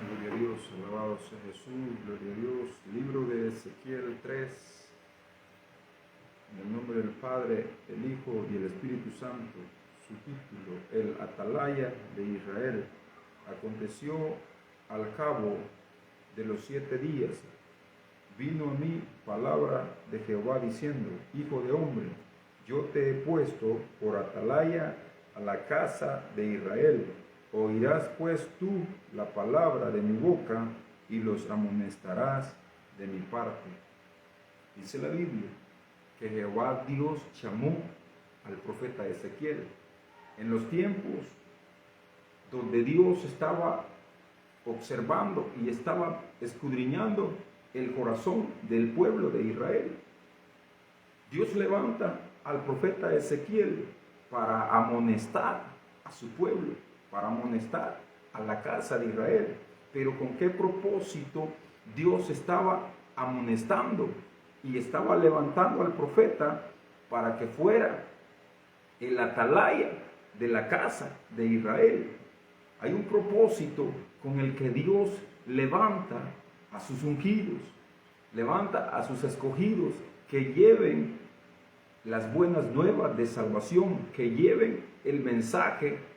Gloria a Dios, alabado sea Jesús, gloria a Dios. Libro de Ezequiel 3, en el nombre del Padre, el Hijo y el Espíritu Santo. Su título, el Atalaya de Israel. Aconteció al cabo de los 7 días, vino a mí palabra de Jehová diciendo: Hijo de hombre, yo te he puesto por atalaya a la casa de Israel. Oirás pues tú la palabra de mi boca y los amonestarás de mi parte. Dice la Biblia que Jehová Dios llamó al profeta Ezequiel en los tiempos donde Dios estaba observando y estaba escudriñando el corazón del pueblo de Israel. Dios levanta al profeta Ezequiel para amonestar a su pueblo, para amonestar a la casa de Israel. Pero ¿con qué propósito Dios estaba amonestando y estaba levantando al profeta para que fuera el atalaya de la casa de Israel? Hay un propósito con el que Dios levanta a sus ungidos, levanta a sus escogidos que lleven las buenas nuevas de salvación, que lleven el mensaje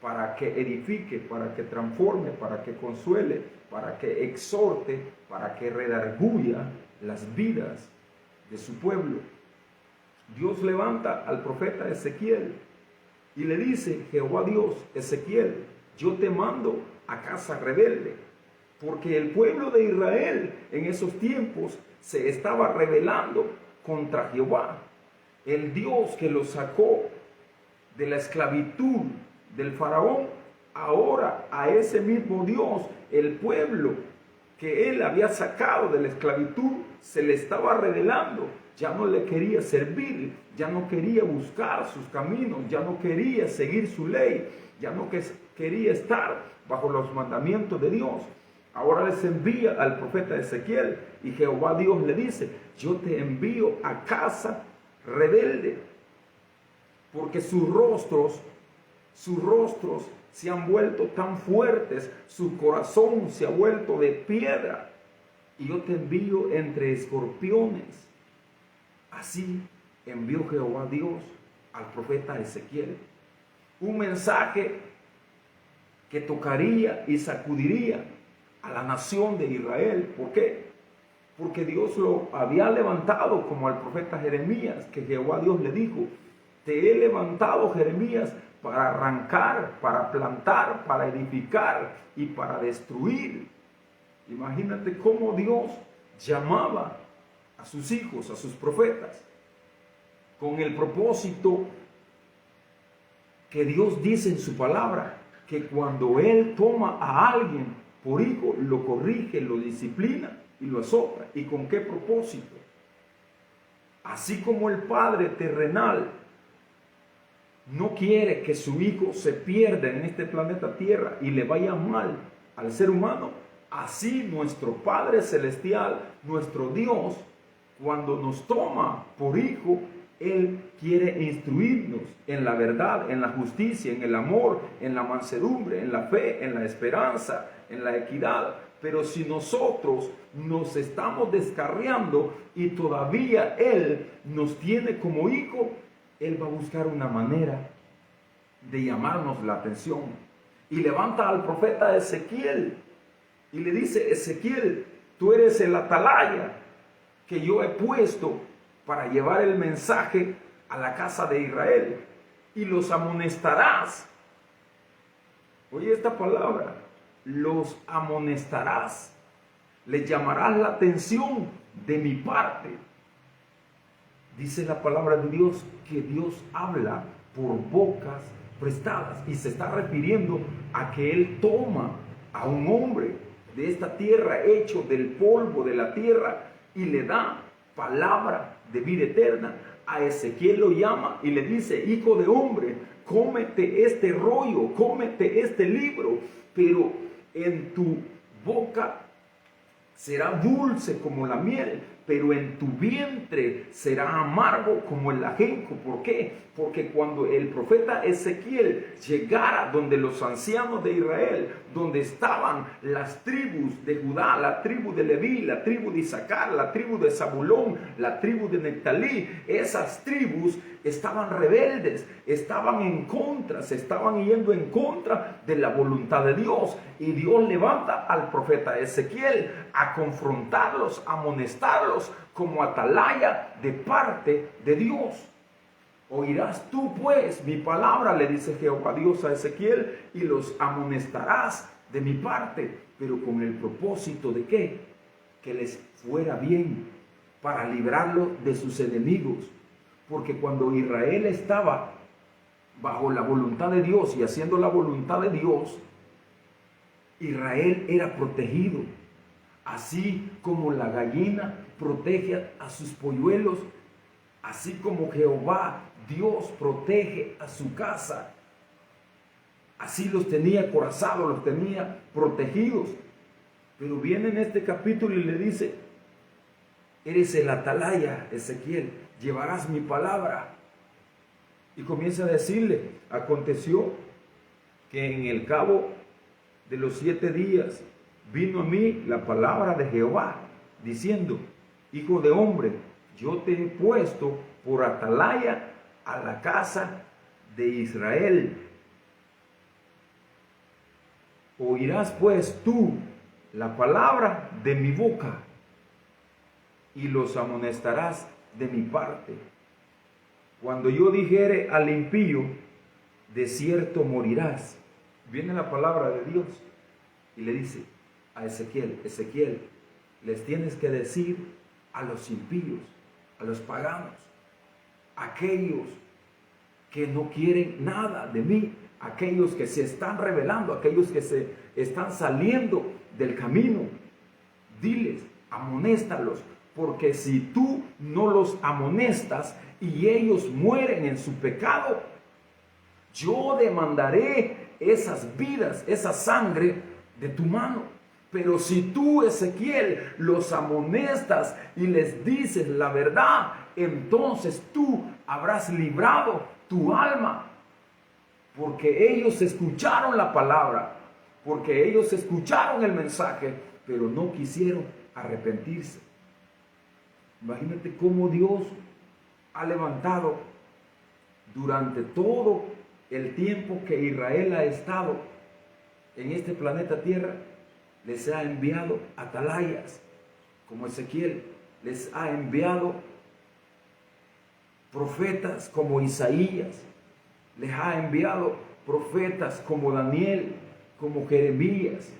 para que edifique, para que transforme, para que consuele, para que exhorte, para que redarguya las vidas de su pueblo. Dios levanta al profeta Ezequiel y le dice: Jehová Dios, Ezequiel, yo te mando a casa rebelde, porque el pueblo de Israel en esos tiempos se estaba rebelando contra Jehová, el Dios que los sacó de la esclavitud del faraón. Ahora a ese mismo Dios, el pueblo que él había sacado de la esclavitud, se le estaba rebelando. Ya no le quería servir, ya no quería buscar sus caminos, ya no quería seguir su ley, ya no quería estar bajo los mandamientos de Dios. Ahora les envía al profeta Ezequiel y Jehová Dios le dice: yo te envío a casa rebelde, porque sus rostros se han vuelto tan fuertes, su corazón se ha vuelto de piedra, y yo te envío entre escorpiones. Así envió Jehová Dios al profeta Ezequiel un mensaje que tocaría y sacudiría a la nación de Israel. ¿Por qué? Porque Dios lo había levantado como al profeta Jeremías, que Jehová Dios le dijo: te he levantado, Jeremías, para arrancar, para plantar, para edificar y para destruir. Imagínate cómo Dios llamaba a sus hijos, a sus profetas, con el propósito que Dios dice en su palabra, que cuando Él toma a alguien por hijo, lo corrige, lo disciplina y lo azota. ¿Y con qué propósito? Así como el Padre terrenal no quiere que su hijo se pierda en este planeta Tierra y le vaya mal al ser humano, así nuestro Padre Celestial, nuestro Dios, cuando nos toma por hijo, Él quiere instruirnos en la verdad, en la justicia, en el amor, en la mansedumbre, en la fe, en la esperanza, en la equidad. Pero si nosotros nos estamos descarriando y todavía Él nos tiene como hijo, Él va a buscar una manera de llamarnos la atención. Y levanta al profeta Ezequiel y le dice: Ezequiel, tú eres el atalaya que yo he puesto para llevar el mensaje a la casa de Israel, y los amonestarás. Oye esta palabra: los amonestarás, les llamarás la atención de mi parte. Dice la palabra de Dios que Dios habla por bocas prestadas, y se está refiriendo a que Él toma a un hombre de esta tierra, hecho del polvo de la tierra, y le da palabra de vida eterna. A Ezequiel lo llama y le dice: hijo de hombre, cómete este rollo, cómete este libro, pero en tu boca será dulce como la miel, pero en tu vientre será amargo como el ajenjo. ¿Por qué? Porque cuando el profeta Ezequiel llegara donde los ancianos de Israel, donde estaban las tribus de Judá, la tribu de Leví, la tribu de Isaacar, la tribu de Zabulón, la tribu de Neftalí, esas tribus estaban rebeldes, estaban en contra, se estaban yendo en contra de la voluntad de Dios. Y Dios levanta al profeta Ezequiel a confrontarlos, a amonestarlos como atalaya de parte de Dios. Oirás tú pues mi palabra, le dice Jehová Dios a Ezequiel, y los amonestarás de mi parte, pero con el propósito de ¿qué? Que les fuera bien, para librarlo de sus enemigos. Porque cuando Israel estaba bajo la voluntad de Dios y haciendo la voluntad de Dios, Israel era protegido. Así como la gallina protege a sus polluelos, así como Jehová Dios protege a su casa, así los tenía acorazados, los tenía protegidos. Pero viene en este capítulo y le dice: eres el atalaya, Ezequiel, llevarás mi palabra. Y comienza a decirle: aconteció que en el cabo de los 7 días vino a mí la palabra de Jehová, diciendo: hijo de hombre, yo te he puesto por atalaya a la casa de Israel. Oirás pues tú la palabra de mi boca y los amonestarás de mi parte. Cuando yo dijere al impío, de cierto morirás. Viene la palabra de Dios y le dice a Ezequiel: Ezequiel, les tienes que decir a los impíos, a los paganos, aquellos que no quieren nada de mí, aquellos que se están rebelando, aquellos que se están saliendo del camino, diles, amonéstalos, porque si tú no los amonestas y ellos mueren en su pecado, yo demandaré esas vidas, esa sangre de tu mano. Pero si tú, Ezequiel, los amonestas y les dices la verdad, entonces tú habrás librado tu alma. Porque ellos escucharon la palabra, porque ellos escucharon el mensaje, pero no quisieron arrepentirse. Imagínate cómo Dios ha levantado durante todo el tiempo que Israel ha estado en este planeta Tierra. Les ha enviado atalayas como Ezequiel, les ha enviado profetas como Isaías, les ha enviado profetas como Daniel, como Jeremías,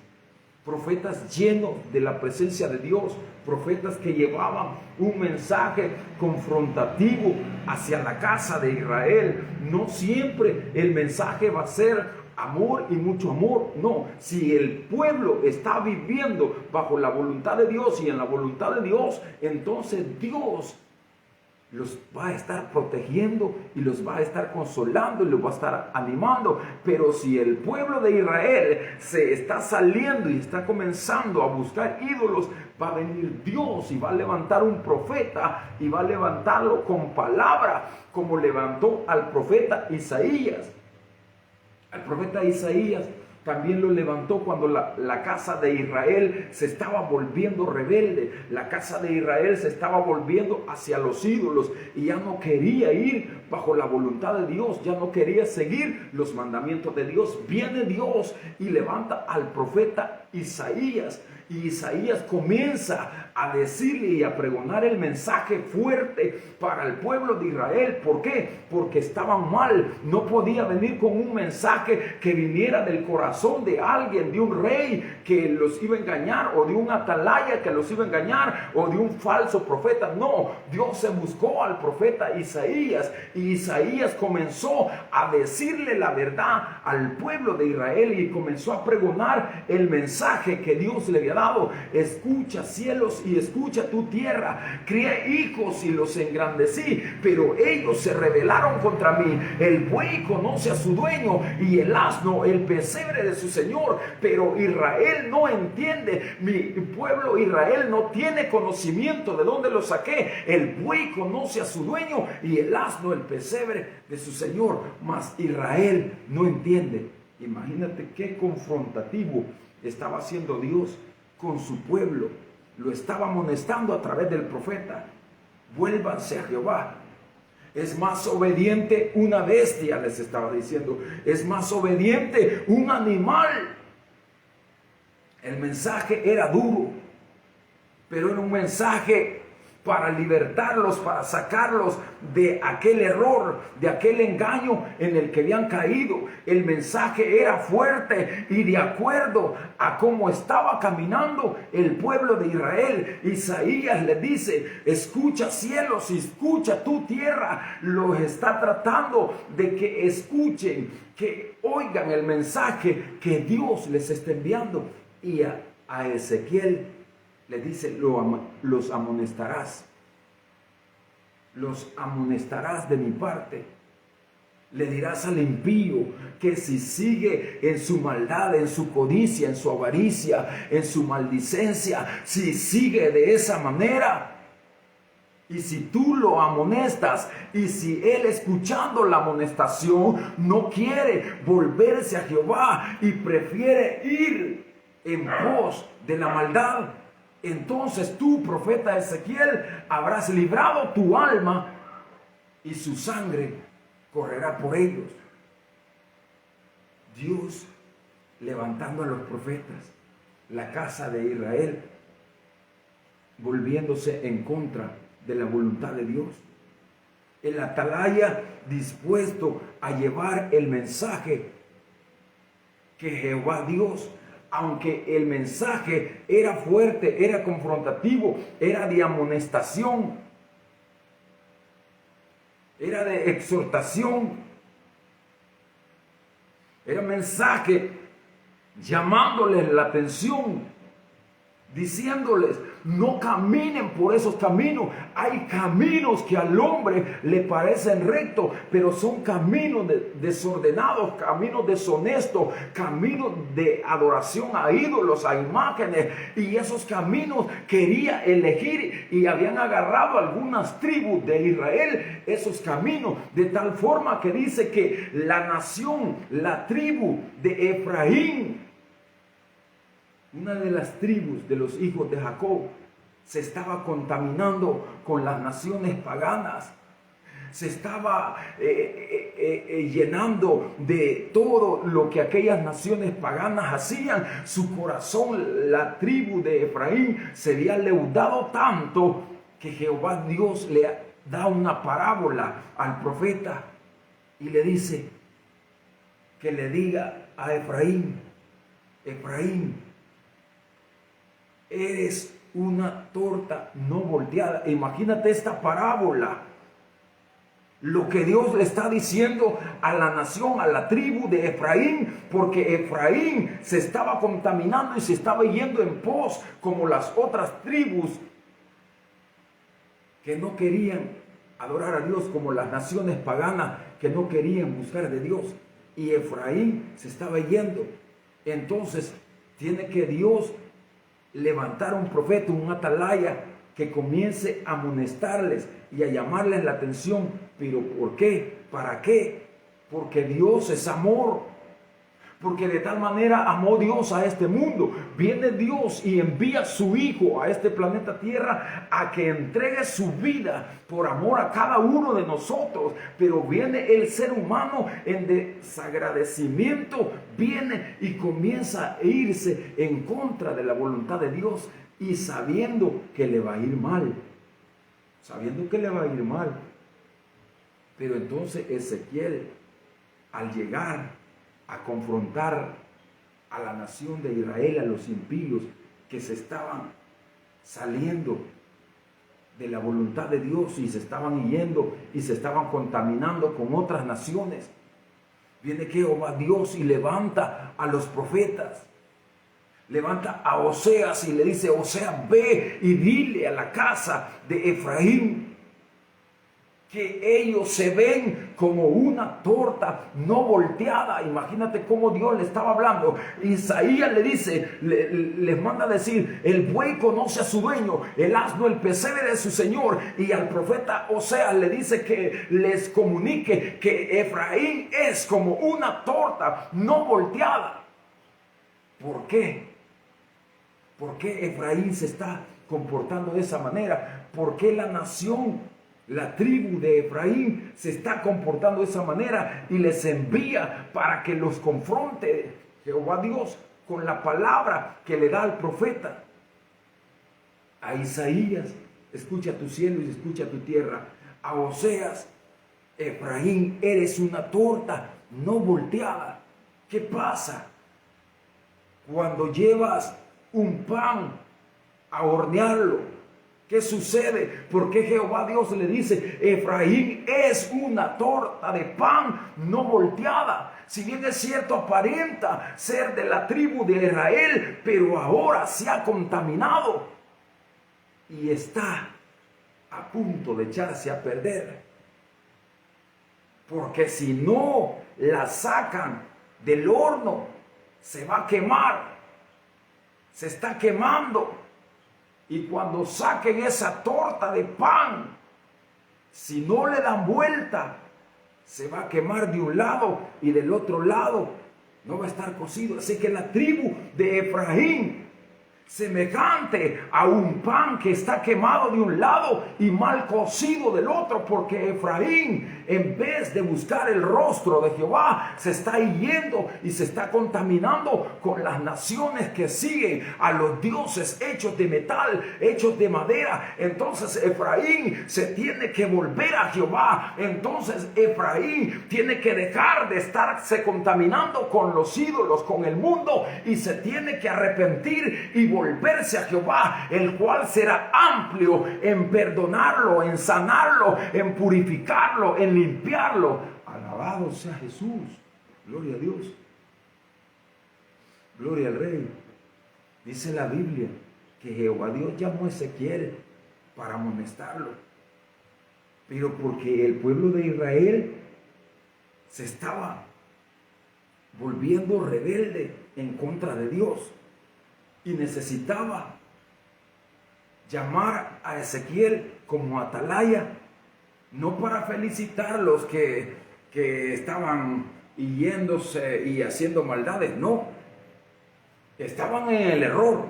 profetas llenos de la presencia de Dios, profetas que llevaban un mensaje confrontativo hacia la casa de Israel. No siempre el mensaje va a ser amor y mucho amor. No, si el pueblo está viviendo bajo la voluntad de Dios y en la voluntad de Dios, entonces Dios los va a estar protegiendo y los va a estar consolando y los va a estar animando. Pero si el pueblo de Israel se está saliendo y está comenzando a buscar ídolos, va a venir Dios y va a levantar un profeta y va a levantarlo con palabra, como levantó al profeta Isaías. El profeta Isaías también lo levantó cuando la casa de Israel se estaba volviendo rebelde. La casa de Israel se estaba volviendo hacia los ídolos y ya no quería ir bajo la voluntad de Dios, ya no quería seguir los mandamientos de Dios. Viene Dios y levanta al profeta Isaías. Y Isaías comienza a decirle y a pregonar el mensaje fuerte para el pueblo de Israel. ¿Por qué? Porque estaban mal. No podía venir con un mensaje que viniera del corazón de alguien, de un rey que los iba a engañar, o de un atalaya que los iba a engañar, o de un falso profeta. No, Dios se buscó al profeta Isaías, y Isaías comenzó a decirle la verdad al pueblo de Israel y comenzó a pregonar el mensaje que Dios le había dado. Escucha, cielos, y escucha tu tierra. Crié hijos y los engrandecí, pero ellos se rebelaron contra mí. El buey conoce a su dueño y el asno el pesebre de su señor, pero Israel no entiende. Mi pueblo Israel no tiene conocimiento de dónde lo saqué. El buey conoce a su dueño y el asno el pesebre de su señor, mas Israel no entiende. Imagínate qué confrontativo estaba haciendo Dios con su pueblo. Lo estaba amonestando a través del profeta. Vuélvanse a Jehová. Es más obediente una bestia, les estaba diciendo. Es más obediente un animal. El mensaje era duro, pero era un mensaje para libertarlos, para sacarlos de aquel error, de aquel engaño en el que habían caído. El mensaje era fuerte y de acuerdo a cómo estaba caminando el pueblo de Israel. Isaías le dice: escucha, cielos, y escucha tu tierra. Los está tratando de que escuchen, que oigan el mensaje que Dios les está enviando. Y a Ezequiel le dice: los amonestarás. Los amonestarás de mi parte. Le dirás al impío que si sigue en su maldad, en su codicia, en su avaricia, en su maldicencia, si sigue de esa manera, y si tú lo amonestas, y si él, escuchando la amonestación, no quiere volverse a Jehová y prefiere ir en pos de la maldad, entonces tú, profeta Ezequiel, habrás librado tu alma y su sangre correrá por ellos. Dios levantando a los profetas, la casa de Israel, volviéndose en contra de la voluntad de Dios. El atalaya dispuesto a llevar el mensaje que Jehová Dios, aunque el mensaje era fuerte, era confrontativo, era de amonestación, era de exhortación, era mensaje llamándoles la atención, diciéndoles: no caminen por esos caminos. Hay caminos que al hombre le parecen rectos, pero son caminos desordenados, caminos deshonestos, caminos de adoración a ídolos, a imágenes. Y esos caminos quería elegir, y habían agarrado algunas tribus de Israel esos caminos, de tal forma que dice que la nación, la tribu de Efraín, una de las tribus de los hijos de Jacob, se estaba contaminando con las naciones paganas. Se estaba llenando de todo lo que aquellas naciones paganas hacían. Su corazón, la tribu de Efraín, se había leudado tanto que Jehová Dios le da una parábola al profeta y le dice que le diga a Efraín: Efraín, eres una torta no volteada. Imagínate esta parábola. Lo que Dios le está diciendo a la nación, a la tribu de Efraín, porque Efraín se estaba contaminando y se estaba yendo en pos como las otras tribus que no querían adorar a Dios, como las naciones paganas que no querían buscar de Dios. Y Efraín se estaba yendo. Entonces tiene que Dios levantar un profeta, un atalaya, que comience a amonestarles y a llamarles la atención. ¿Pero por qué? ¿Para qué? Porque Dios es amor. Porque de tal manera amó Dios a este mundo. Viene Dios y envía a su Hijo a este planeta Tierra a que entregue su vida por amor a cada uno de nosotros. Pero viene el ser humano en desagradecimiento, viene y comienza a irse en contra de la voluntad de Dios, y sabiendo que le va a ir mal. Sabiendo que le va a ir mal. Pero entonces Ezequiel, al llegar a confrontar a la nación de Israel, a los impíos que se estaban saliendo de la voluntad de Dios y se estaban yendo y se estaban contaminando con otras naciones, viene Jehová Dios y levanta a los profetas. levanta a Oseas y le dice: Oseas, ve y dile a la casa de Efraín que ellos se ven como una torta no volteada. Imagínate cómo Dios le estaba hablando. Isaías le dice, les manda a decir: el buey conoce a su dueño, el asno el pesebre de su señor. Y al profeta Oseas le dice que les comunique que Efraín es como una torta no volteada. ¿Por qué? ¿Por qué Efraín se está comportando de esa manera? ¿Por qué la nación, la tribu de Efraín, se está comportando de esa manera y les envía para que los confronte Jehová Dios con la palabra que le da al profeta? A Isaías: escucha tu cielo y escucha tu tierra. A Oseas: Efraín, eres una torta no volteada. ¿Qué pasa cuando llevas un pan a hornearlo? ¿Qué sucede? Porque Jehová Dios le dice: Efraín es una torta de pan no volteada. Si bien es cierto, aparenta ser de la tribu de Israel, pero ahora se ha contaminado y está a punto de echarse a perder. Porque si no la sacan del horno, se va a quemar. Se está quemando. Y cuando saquen esa torta de pan, si no le dan vuelta, se va a quemar de un lado y del otro lado no va a estar cocido. Así que la tribu de Efraín, semejante a un pan que está quemado de un lado y mal cocido del otro, porque Efraín, en vez de buscar el rostro de Jehová, se está yendo y se está contaminando con las naciones que siguen a los dioses hechos de metal, hechos de madera. Entonces Efraín se tiene que volver a Jehová. Entonces Efraín tiene que dejar de estarse contaminando con los ídolos, con el mundo, y se tiene que arrepentir y volverse a Jehová, el cual será amplio en perdonarlo, en sanarlo, en purificarlo, en limpiarlo. Alabado sea Jesús. Gloria a Dios. Gloria al Rey. Dice la Biblia que Jehová Dios llamó a Ezequiel para amonestarlo, pero porque el pueblo de Israel se estaba volviendo rebelde en contra de Dios. Y necesitaba llamar a Ezequiel como atalaya, no para felicitar a los que estaban yéndose y haciendo maldades, no. Estaban en el error.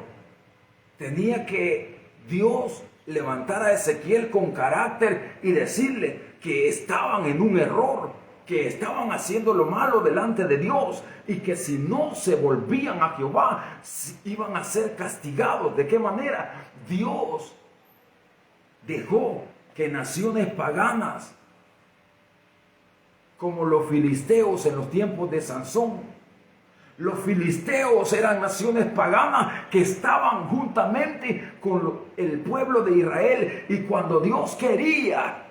Tenía que Dios levantar a Ezequiel con carácter y decirle que estaban en un error, que estaban haciendo lo malo delante de Dios y que si no se volvían a Jehová iban a ser castigados. ¿De qué manera? Dios dejó que naciones paganas, como los filisteos en los tiempos de Sansón. Los filisteos eran naciones paganas que estaban juntamente con el pueblo de Israel, y cuando Dios quería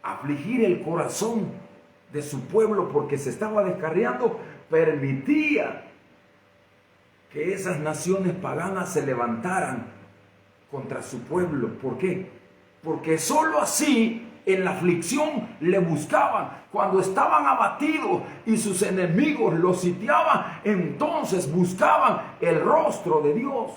afligir el corazón de su pueblo porque se estaba descarriando, permitía que esas naciones paganas se levantaran contra su pueblo. ¿Por qué? Porque sólo así en la aflicción le buscaban. Cuando estaban abatidos y sus enemigos los sitiaban, entonces buscaban el rostro de Dios.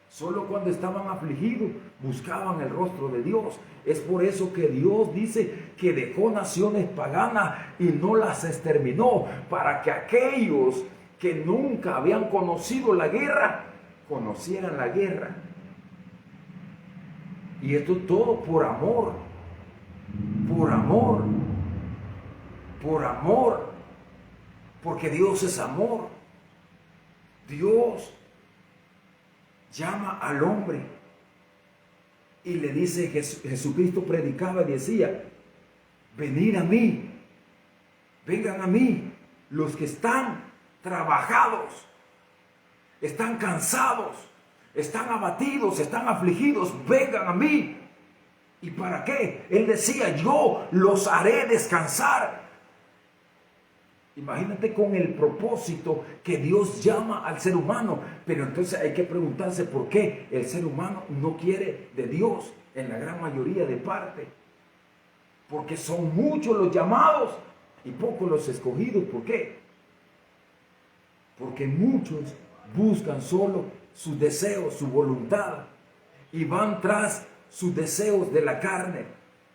Solo cuando estaban afligidos buscaban el rostro de Dios. Es por eso que Dios dice que dejó naciones paganas y no las exterminó, para que aquellos que nunca habían conocido la guerra, conocieran la guerra. Y esto todo por amor, por amor, por amor, porque Dios es amor. Dios llama al hombre y le dice, Jesucristo predicaba y decía: venid a mí, vengan a mí los que están trabajados, están cansados, están abatidos, están afligidos, vengan a mí. ¿Y para qué? Él decía: yo los haré descansar. Imagínate con el propósito que Dios llama al ser humano. Pero entonces hay que preguntarse por qué el ser humano no quiere de Dios en la gran mayoría de parte. Porque son muchos los llamados y pocos los escogidos. ¿Por qué? Porque muchos buscan solo sus deseos, su voluntad, y van tras sus deseos de la carne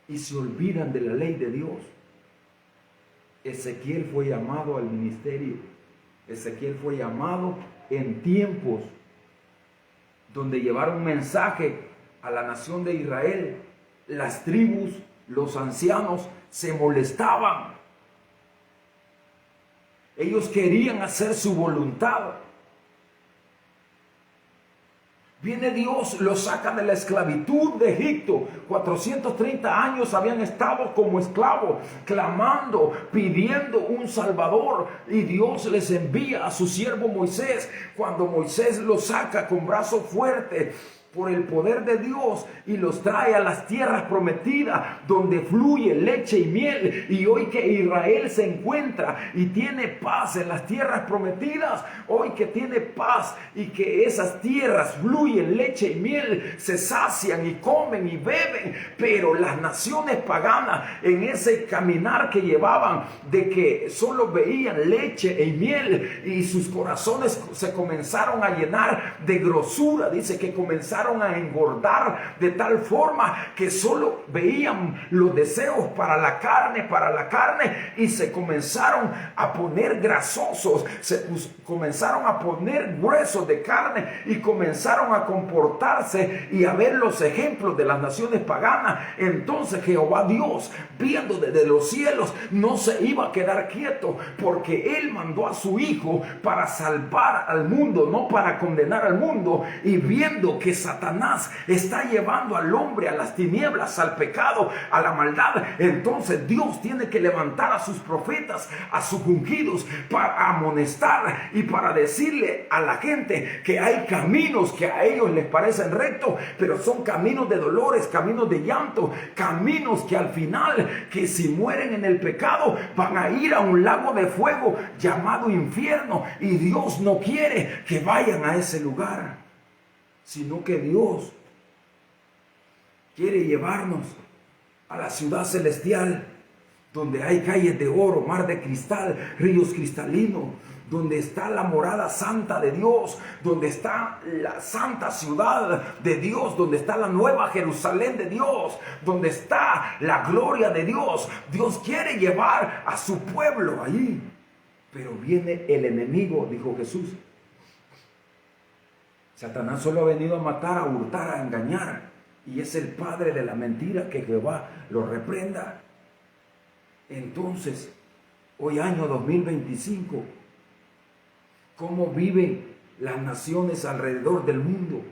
y se olvidan de la ley de Dios. Ezequiel fue llamado al ministerio. Ezequiel fue llamado en tiempos donde llevaron mensaje a la nación de Israel. Las tribus, los ancianos se molestaban. Ellos querían hacer su voluntad. Viene Dios, los saca de la esclavitud de Egipto. 430 años habían estado como esclavos, clamando, pidiendo un Salvador. Y Dios les envía a su siervo Moisés. Cuando Moisés los saca con brazo fuerte por el poder de Dios y los trae a las tierras prometidas donde fluye leche y miel. Y hoy que Israel se encuentra y tiene paz en las tierras prometidas, hoy que tiene paz y que esas tierras fluyen leche y miel, se sacian y comen y beben. Pero las naciones paganas, en ese caminar que llevaban de que solo veían leche y miel, y sus corazones se comenzaron a llenar de grosura, dice que comenzaron a engordar de tal forma que solo veían los deseos para la carne, y se comenzaron a poner grasosos, comenzaron a poner gruesos de carne y comenzaron a comportarse y a ver los ejemplos de las naciones paganas. Entonces Jehová Dios, viendo desde los cielos, no se iba a quedar quieto, porque Él mandó a su Hijo para salvar al mundo, no para condenar al mundo. Y viendo que Satanás está llevando al hombre a las tinieblas, al pecado, a la maldad, entonces Dios tiene que levantar a sus profetas, a sus ungidos, para amonestar y para decirle a la gente que hay caminos que a ellos les parecen rectos, pero son caminos de dolores, caminos de llanto, caminos que al final, que si mueren en el pecado, van a ir a un lago de fuego llamado infierno. Y Dios no quiere que vayan a ese lugar, sino que Dios quiere llevarnos a la ciudad celestial, donde hay calles de oro, mar de cristal, ríos cristalinos, donde está la morada santa de Dios, donde está la santa ciudad de Dios, donde está la nueva Jerusalén de Dios, donde está la gloria de Dios. Dios quiere llevar a su pueblo allí, pero viene el enemigo, dijo Jesús. Satanás solo ha venido a matar, a hurtar, a engañar, y es el padre de la mentira. Que Jehová lo reprenda. Entonces, hoy año 2025, ¿cómo viven las naciones alrededor del mundo?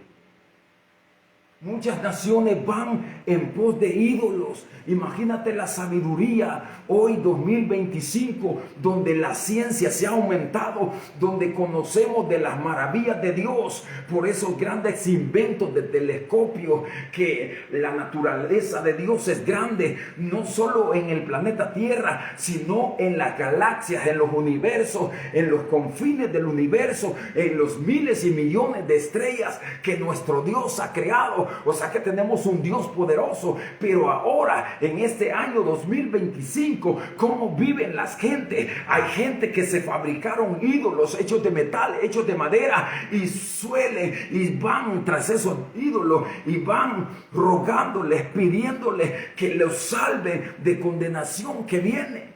Muchas naciones van en pos de ídolos. Imagínate la sabiduría hoy 2025, donde la ciencia se ha aumentado, donde conocemos de las maravillas de Dios por esos grandes inventos de telescopios, que la naturaleza de Dios es grande, no solo en el planeta Tierra, sino en las galaxias, en los universos, en los confines del universo, en los miles y millones de estrellas que nuestro Dios ha creado. O sea que tenemos un Dios poderoso. Pero ahora, en este año 2025, ¿cómo viven las gentes? Hay gente que se fabricaron ídolos hechos de metal, hechos de madera, y suelen y van tras esos ídolos y van rogándoles, pidiéndoles que los salven de condenación que viene.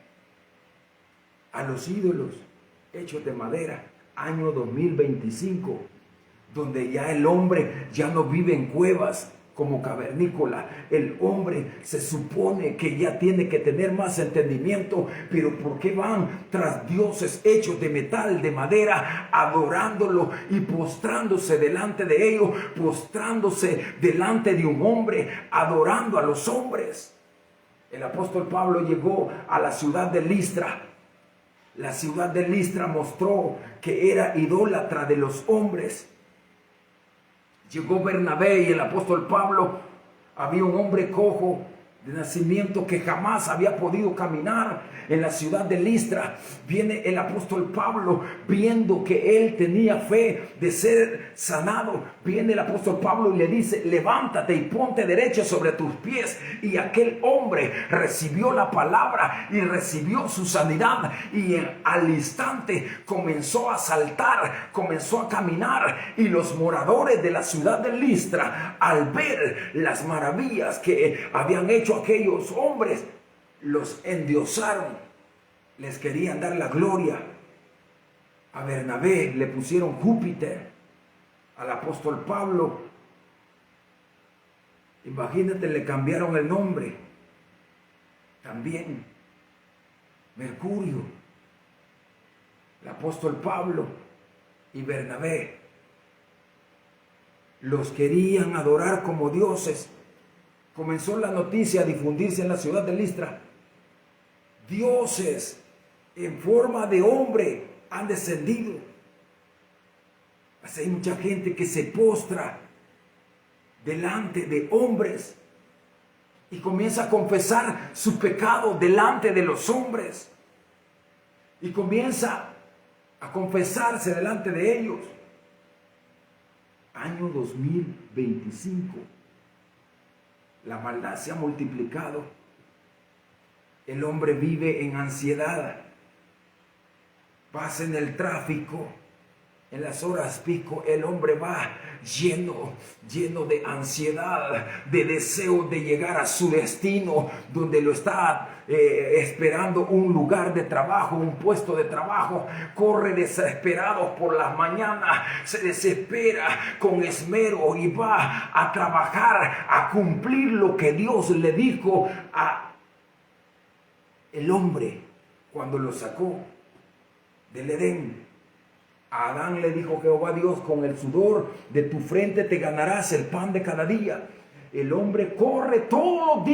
A los ídolos hechos de madera, año 2025, donde ya el hombre ya no vive en cuevas como cavernícola. El hombre se supone que ya tiene que tener más entendimiento, pero ¿por qué van tras dioses hechos de metal, de madera, adorándolo y postrándose delante de ellos, postrándose delante de un hombre, adorando a los hombres? El apóstol Pablo llegó a la ciudad de Listra. La ciudad de Listra mostró que era idólatra de los hombres. Llegó Bernabé y el apóstol Pablo. Había un hombre cojo de nacimiento que jamás había podido caminar en la ciudad de Listra. Viene el apóstol Pablo, viendo que él tenía fe de ser sanado. Viene el apóstol Pablo y le dice: levántate y ponte derecho sobre tus pies. Y aquel hombre recibió la palabra y recibió su sanidad, y al instante comenzó a saltar, comenzó a caminar. Y los moradores de la ciudad de Listra, al ver las maravillas que habían hecho aquellos hombres, los endiosaron, les querían dar la gloria. A Bernabé le pusieron Júpiter, al apóstol Pablo, imagínate, le cambiaron el nombre también, Mercurio. El apóstol Pablo y Bernabé los querían adorar como dioses. Comenzó la noticia a difundirse en la ciudad de Listra: dioses en forma de hombre han descendido. Hay mucha gente que se postra delante de hombres y comienza a confesar su pecado delante de los hombres, y comienza a confesarse delante de ellos. Año 2025. La maldad se ha multiplicado. El hombre vive en ansiedad. Vas en el tráfico, en las horas pico, el hombre va lleno de ansiedad, de deseo de llegar a su destino, donde lo está esperando un lugar de trabajo, un puesto de trabajo. Corre desesperado por las mañanas, se desespera con esmero y va a trabajar, a cumplir lo que Dios le dijo a el hombre cuando lo sacó del Edén. A Adán le dijo Jehová Dios: con el sudor de tu frente te ganarás el pan de cada día. El hombre corre todos los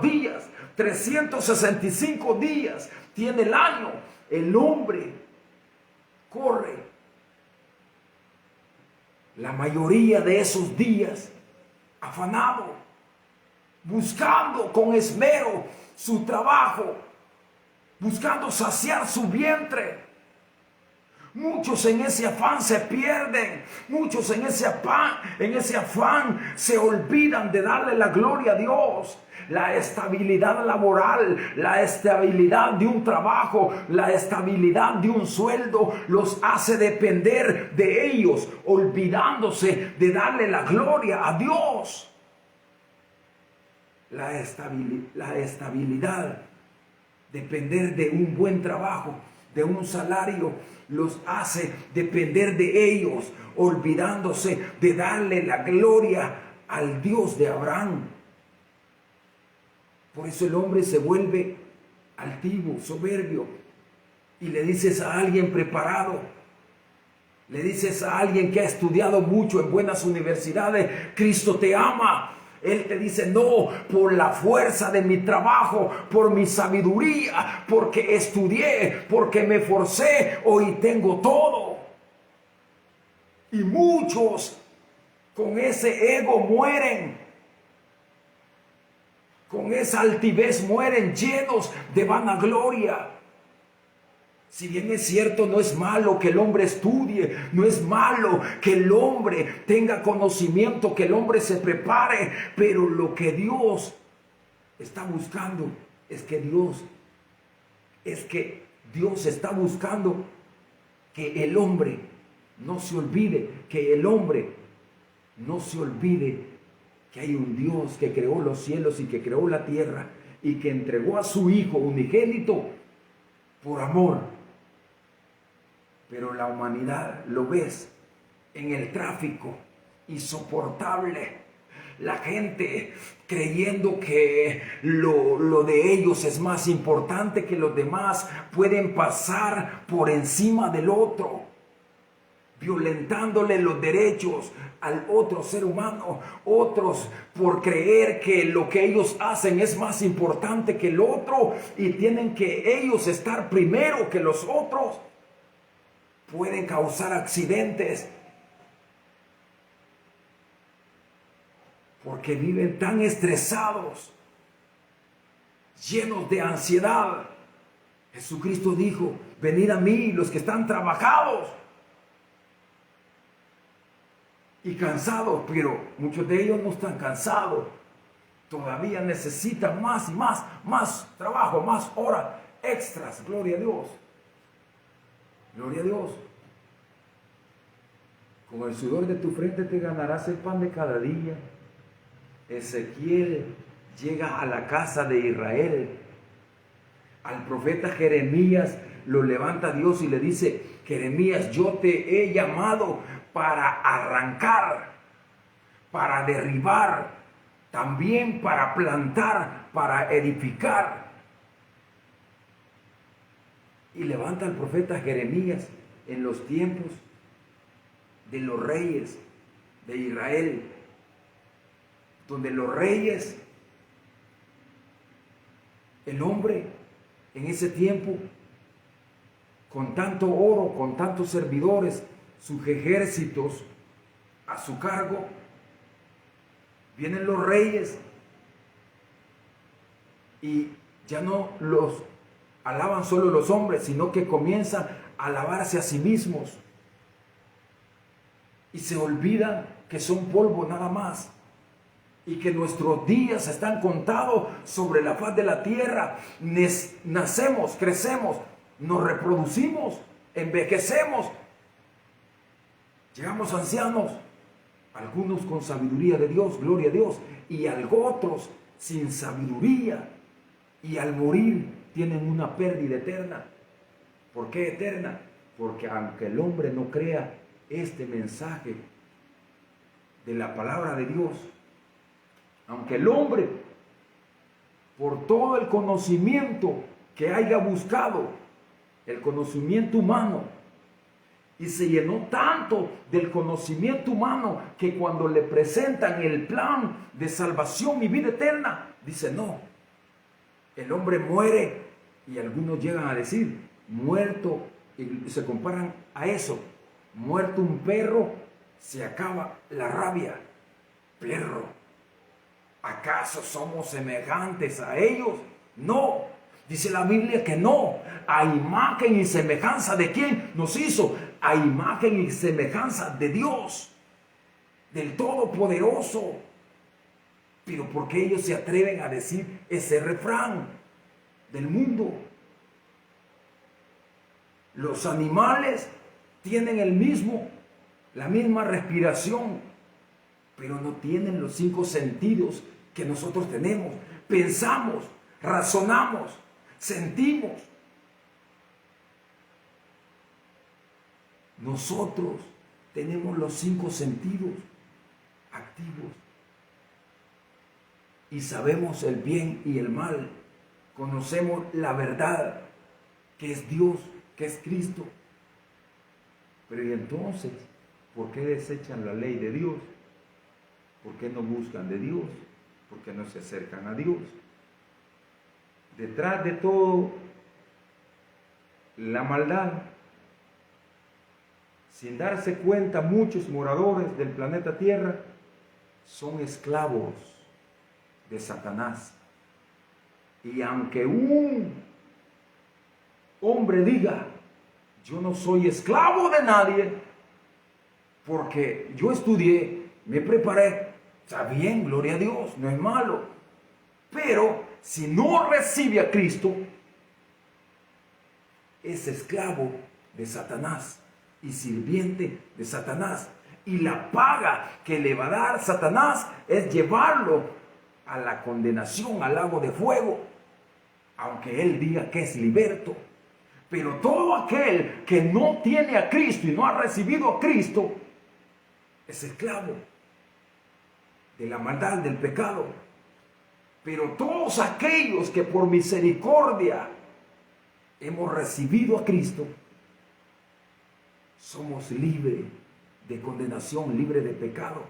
días, 365 días tiene el año. El hombre corre la mayoría de esos días afanado, buscando con esmero su trabajo, buscando saciar su vientre. Muchos en ese afán se pierden. Muchos en ese afán se olvidan de darle la gloria a Dios. La estabilidad laboral, la estabilidad de un trabajo, la estabilidad de un sueldo los hace depender de ellos, olvidándose de darle la gloria a Dios. La estabilidad, depender de un buen trabajo, de un salario, los hace depender de ellos, olvidándose de darle la gloria al Dios de Abraham. Por eso el hombre se vuelve altivo, soberbio, y le dices a alguien preparado, le dices a alguien que ha estudiado mucho en buenas universidades: Cristo te ama. Él te dice: no, por la fuerza de mi trabajo, por mi sabiduría, porque estudié, porque me forcé, hoy tengo todo. Y muchos con ese ego mueren, con esa altivez mueren, llenos de vanagloria. Si bien es cierto, no es malo que el hombre estudie, no es malo que el hombre tenga conocimiento, que el hombre se prepare, pero lo que Dios está buscando es que Dios está buscando que el hombre no se olvide, que el hombre no se olvide que hay un Dios que creó los cielos y que creó la tierra y que entregó a su Hijo unigénito por amor. Pero la humanidad, lo ves en el tráfico, insoportable. La gente creyendo que lo de ellos es más importante que los demás, pueden pasar por encima del otro, violentándole los derechos al otro ser humano. Otros, por creer que lo que ellos hacen es más importante que el otro y tienen que ellos estar primero que los otros, pueden causar accidentes. porque viven tan estresados, llenos de ansiedad. Jesucristo dijo: venid a mí los que están trabajados y cansados, pero muchos de ellos no están cansados, todavía necesitan más y más trabajo, más horas extras. Gloria a Dios, gloria a Dios. Con el sudor de tu frente te ganarás el pan de cada día. Ezequiel llega a la casa de Israel. Al profeta Jeremías lo levanta Dios y le dice: Jeremías, yo te he llamado para arrancar, para derribar, también para plantar, para edificar. Y levanta al profeta Jeremías en los tiempos de los reyes de Israel, donde los reyes, el hombre en ese tiempo, con tanto oro, con tantos servidores, sus ejércitos a su cargo, vienen los reyes y ya no los alaban solo los hombres, sino que comienzan a alabarse a sí mismos y se olvidan que son polvo nada más, y que nuestros días están contados sobre la faz de la tierra. Nacemos, crecemos, nos reproducimos, envejecemos, llegamos ancianos, algunos con sabiduría de Dios, gloria a Dios, y otros sin sabiduría, y al morir tienen una pérdida eterna. ¿Por qué eterna? Porque aunque el hombre no crea este mensaje de la palabra de Dios, aunque el hombre, por todo el conocimiento que haya buscado, el conocimiento humano, y se llenó tanto del conocimiento humano que cuando le presentan el plan de salvación y vida eterna, dice: no, el hombre muere, y algunos llegan a decir: muerto, y se comparan a eso, muerto un perro, se acaba la rabia. Perro, ¿acaso somos semejantes a ellos? No, dice la Biblia que no. A imagen y semejanza de quién nos hizo, a imagen y semejanza de Dios, del Todopoderoso. Pero ¿por qué ellos se atreven a decir ese refrán del mundo? Los animales tienen la misma respiración, pero no tienen los 5 sentidos que nosotros tenemos. Pensamos, razonamos, sentimos. Nosotros tenemos los 5 sentidos activos y sabemos el bien y el mal. Conocemos la verdad, que es Dios, que es Cristo. Pero ¿y entonces por qué desechan la ley de Dios? ¿Por qué no buscan de Dios? ¿Por qué no se acercan a Dios? Detrás de todo la maldad, sin darse cuenta, muchos moradores del planeta Tierra son esclavos de Satanás. Y aunque un hombre diga: yo no soy esclavo de nadie, porque yo estudié, me preparé, está bien, gloria a Dios, no es malo. Pero si no recibe a Cristo, es esclavo de Satanás y sirviente de Satanás. Y la paga que le va a dar Satanás es llevarlo a la condenación, al lago de fuego, aunque él diga que es liberto. Pero todo aquel que no tiene a Cristo y no ha recibido a Cristo es esclavo de la maldad, del pecado. Pero todos aquellos que por misericordia hemos recibido a Cristo, somos libres de condenación, libres de pecado.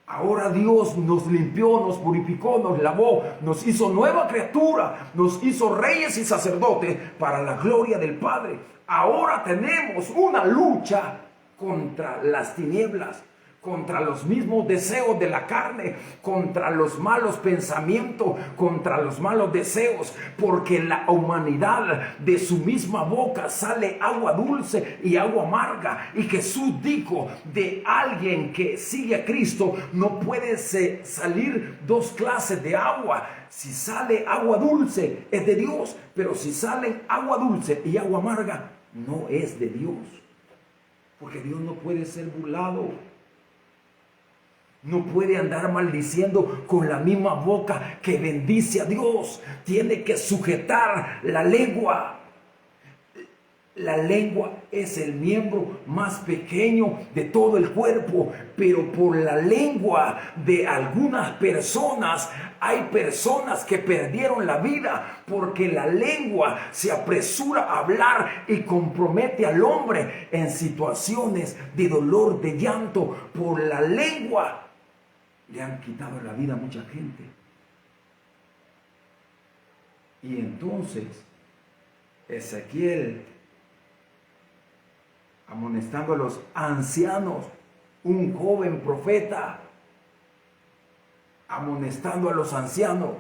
Ahora Dios nos limpió, nos purificó, nos lavó, nos hizo nueva criatura, nos hizo reyes y sacerdotes para la gloria del Padre. Ahora tenemos una lucha contra las tinieblas, contra los mismos deseos de la carne, contra los malos pensamientos, contra los malos deseos, porque la humanidad de su misma boca sale agua dulce y agua amarga. Y Jesús dijo, de alguien que sigue a Cristo no puede salir dos clases de agua. Si sale agua dulce es de Dios, pero si sale agua dulce y agua amarga no es de Dios, porque Dios no puede ser burlado. No puede andar maldiciendo con la misma boca que bendice a Dios. Tiene que sujetar la lengua. La lengua es el miembro más pequeño de todo el cuerpo, pero por la lengua de algunas personas, hay personas que perdieron la vida porque la lengua se apresura a hablar y compromete al hombre en situaciones de dolor, de llanto. Por la lengua le han quitado la vida a mucha gente. Y entonces Ezequiel, amonestando a los ancianos, un joven profeta, amonestando a los ancianos,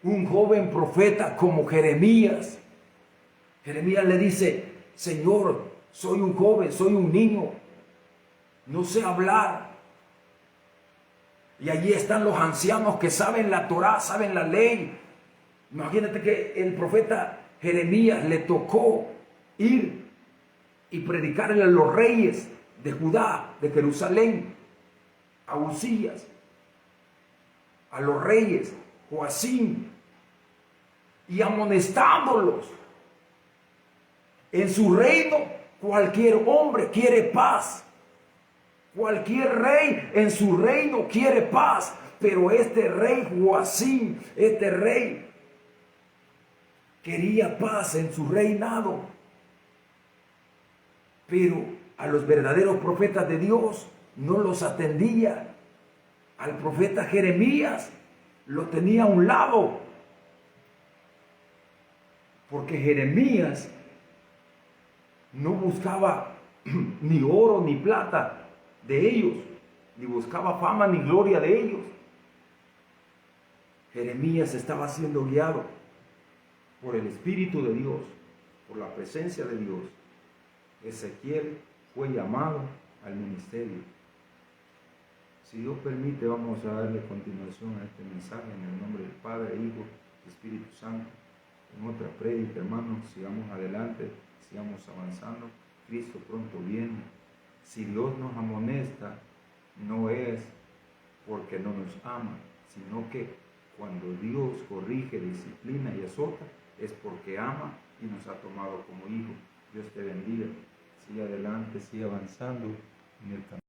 un joven profeta como Jeremías. Jeremías le dice, Señor, soy un joven, soy un niño, no sé hablar. Y allí están los ancianos que saben la Torá, saben la ley. Imagínate que el profeta Jeremías le tocó ir y predicarle a los reyes de Judá, de Jerusalén, a Uzías, a los reyes, Joacim, y amonestándolos. En su reino cualquier hombre quiere paz. Cualquier rey en su reino quiere paz, pero este rey Joacim, este rey, quería paz en su reinado. Pero a los verdaderos profetas de Dios no los atendía. Al profeta Jeremías lo tenía a un lado, porque Jeremías no buscaba ni oro ni plata de ellos, ni buscaba fama ni gloria de ellos. Jeremías estaba siendo guiado por el Espíritu de Dios, por la presencia de Dios. Ezequiel fue llamado al ministerio. Si Dios permite, vamos a darle continuación a este mensaje en el nombre del Padre, Hijo y Espíritu Santo. En otra prédica, hermanos, sigamos adelante, sigamos avanzando. Cristo pronto viene. Si Dios nos amonesta, no es porque no nos ama, sino que cuando Dios corrige, disciplina y azota, es porque ama y nos ha tomado como hijos. Dios te bendiga. Sigue adelante, sigue avanzando en el camino.